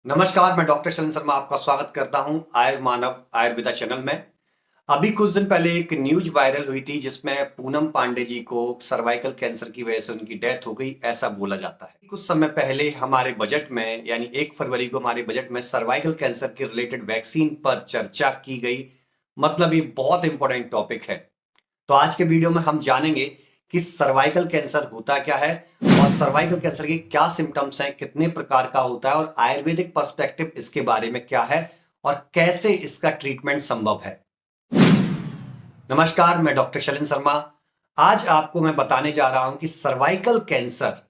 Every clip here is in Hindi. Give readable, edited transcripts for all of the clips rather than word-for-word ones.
नमस्कार, मैं डॉक्टर शरण शर्मा आपका स्वागत करता हूं आयुर्मानव आयुर्वेदा चैनल में। अभी कुछ दिन पहले एक न्यूज वायरल हुई थी जिसमें पूनम पांडे जी को सर्वाइकल कैंसर की वजह से उनकी डेथ हो गई, ऐसा बोला जाता है। कुछ समय पहले हमारे बजट में यानी 1 फरवरी को हमारे बजट में सर्वाइकल कैंसर के रिलेटेड वैक्सीन पर चर्चा की गई। मतलब ये बहुत इंपॉर्टेंट टॉपिक है। तो आज के वीडियो में हम जानेंगे कि सर्वाइकल कैंसर होता क्या है और सर्वाइकल कैंसर के क्या सिम्टम्स हैं, कितने प्रकार का होता है और आयुर्वेदिक पर्सपेक्टिव इसके बारे में क्या है और कैसे इसका ट्रीटमेंट संभव है। नमस्कार, मैं डॉक्टर शैलेंद्र शर्मा। आज आपको मैं बताने जा रहा हूं कि cervical cancer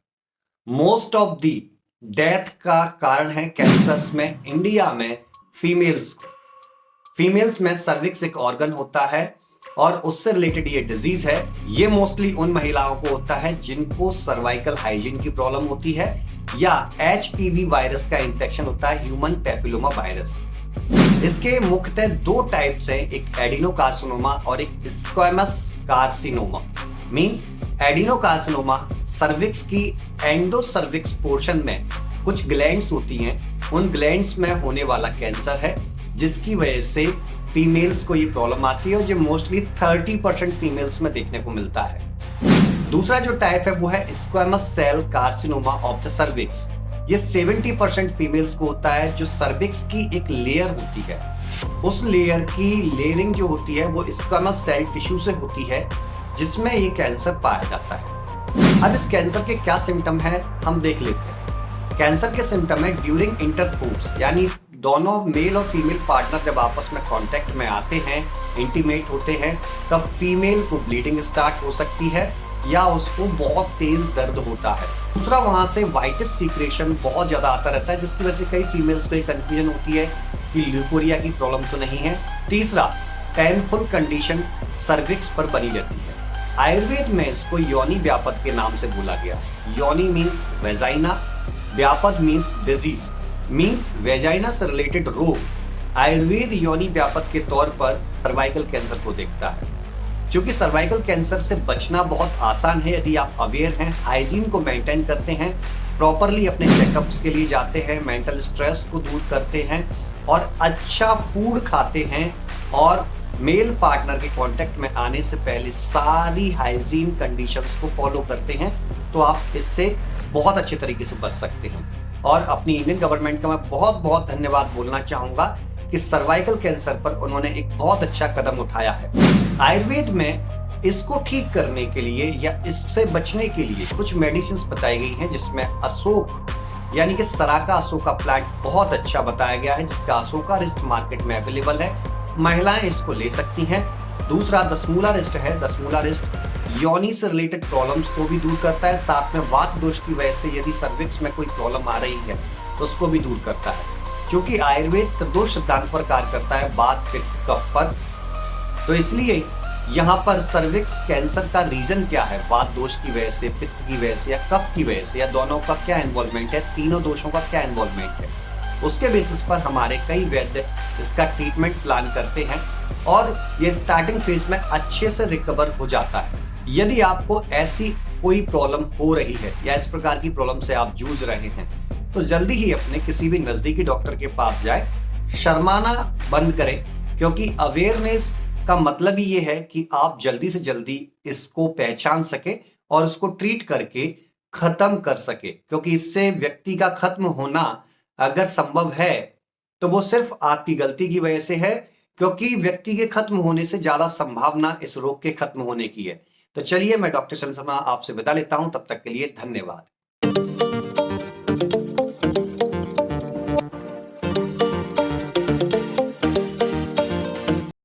most of the death का कारण है कैंसर्स में इंडिया में फीमेल्स। फीमेल्स में सर्विक्स एक ऑर्गन होता है और उससे रिलेटेड ये डिजीज है। ये मोस्टली उन महिलाओं को होता है जिनको सर्वाइकल हाइजीन की प्रॉब्लम होती है या एचपीवी वायरस का इंफेक्शन होता है, ह्यूमन पैपिलोमा वायरस। इसके मुख्यतः दो टाइप्स हैं, एक एडिनोकार्सिनोमा और एक squamous carcinoma. Means adenocarcinoma cervix की एंडोसर्विक्स पोर्शन में कुछ ग्लैंड्स होती हैं, उन ग्लैंड्स में होने वाला कैंसर है जिसकी वजह से फीमेल्स को ये प्रॉब्लम आती है और जो मोस्टली 30% फीमेल्स में देखने को मिलता है। दूसरा जो टाइप है वो है squamous cell carcinoma of the cervix. ये 70% फीमेल्स को होता है, जो सर्विक्स की एक लेयर होती है, उस लेयर की लेयरिंग जो होती है वो स्क्वेमस सेल टिश्यू से होती है जिसमें ये कैंसर पाया जाता है। अब इस कैंसर के क्या सिम्टम है हम देख लेते हैं। कैंसर के सिम्टम है ड्यूरिंग इंटरकोर्स, यानी दोनों मेल और फीमेल पार्टनर जब आपस में कांटेक्ट में आते हैं, इंटीमेट होते हैं, तब फीमेल को ब्लीडिंग स्टार्ट हो सकती है या उसको बहुत तेज दर्द होता है। दूसरा, वहां से वाइटिस सीक्रेशन बहुत ज्यादा आता रहता है जिसकी वजह से कई फीमेल्स को कंफ्यूजन होती है कि ल्यूकोरिया की प्रॉब्लम तो नहीं है। तीसरा, पेनफुल कंडीशन सर्विक्स पर बनी रहती है। आयुर्वेद में इसको योनि व्यापद के नाम से बोला गया। योनि मीन्स वेजाइना, व्यापद मीन्स डिजीज, मीन्स वेजाइना से रिलेटेड रोग। आयुर्वेद योनि व्यापद के तौर पर सर्वाइकल कैंसर को देखता है। क्योंकि सर्वाइकल कैंसर से बचना बहुत आसान है यदि आप अवेयर हैं, हाइजीन को मेंटेन करते हैं, प्रॉपरली अपने चेकअप्स के लिए जाते हैं, मेंटल स्ट्रेस को दूर करते हैं और अच्छा फूड खाते हैं और मेल पार्टनर के कांटेक्ट में आने से पहले सारी हाइजीन कंडीशंस को फॉलो करते हैं, तो आप इससे बहुत अच्छे तरीके से बच सकते हैं। और अपनी इंडियन गवर्नमेंट का मैं बहुत बहुत धन्यवाद बोलना चाहूंगा कि सर्वाइकल कैंसर पर उन्होंने एक बहुत अच्छा कदम उठाया है। आयुर्वेद में इसको ठीक करने के लिए या इससे बचने के लिए कुछ मेडिसिन बताई गई हैं, जिसमें अशोक यानी कि सराका अशोका प्लांट बहुत अच्छा बताया गया है, जिसका अशोका रिस्ट मार्केट में अवेलेबल है, महिलाएं इसको ले सकती हैं। दूसरा दसमूला रिस्ट है। दसमूला रिस्ट योनि से रिलेटेड प्रॉब्लम्स को भी दूर करता है, साथ में वात दोष की वजह से यदि सर्विक्स में कोई प्रॉब्लम आ रही है तो उसको भी दूर करता है। क्योंकि आयुर्वेद त्रिदोष सिद्धांत पर कार्य करता है, वात पित्त कफ पर, तो इसलिए यहाँ पर सर्विक्स कैंसर का रीजन क्या है, वात दोष की वजह से, पित्त की वजह से या कफ की वजह से, या दोनों का क्या इन्वॉल्वमेंट है, तीनों दोषों का क्या इन्वॉल्वमेंट है, उसके बेसिस पर हमारे कई वैद्य इसका ट्रीटमेंट प्लान करते हैं और ये स्टार्टिंग फेज में अच्छे से रिकवर हो जाता है। यदि आपको ऐसी कोई प्रॉब्लम हो रही है या इस प्रकार की प्रॉब्लम से आप जूझ रहे हैं तो जल्दी ही अपने किसी भी नजदीकी डॉक्टर के पास जाए। शर्माना बंद करें, क्योंकि अवेयरनेस का मतलब ही ये है कि आप जल्दी से जल्दी इसको पहचान सके और इसको ट्रीट करके खत्म कर सके। क्योंकि इससे व्यक्ति का खत्म होना अगर संभव है तो वो सिर्फ आपकी गलती की वजह से है, क्योंकि व्यक्ति के खत्म होने से ज्यादा संभावना इस रोग के खत्म होने की है। तो चलिए, मैं डॉक्टर शरण शर्मा आपसे विदा लेता हूं, तब तक के लिए धन्यवाद।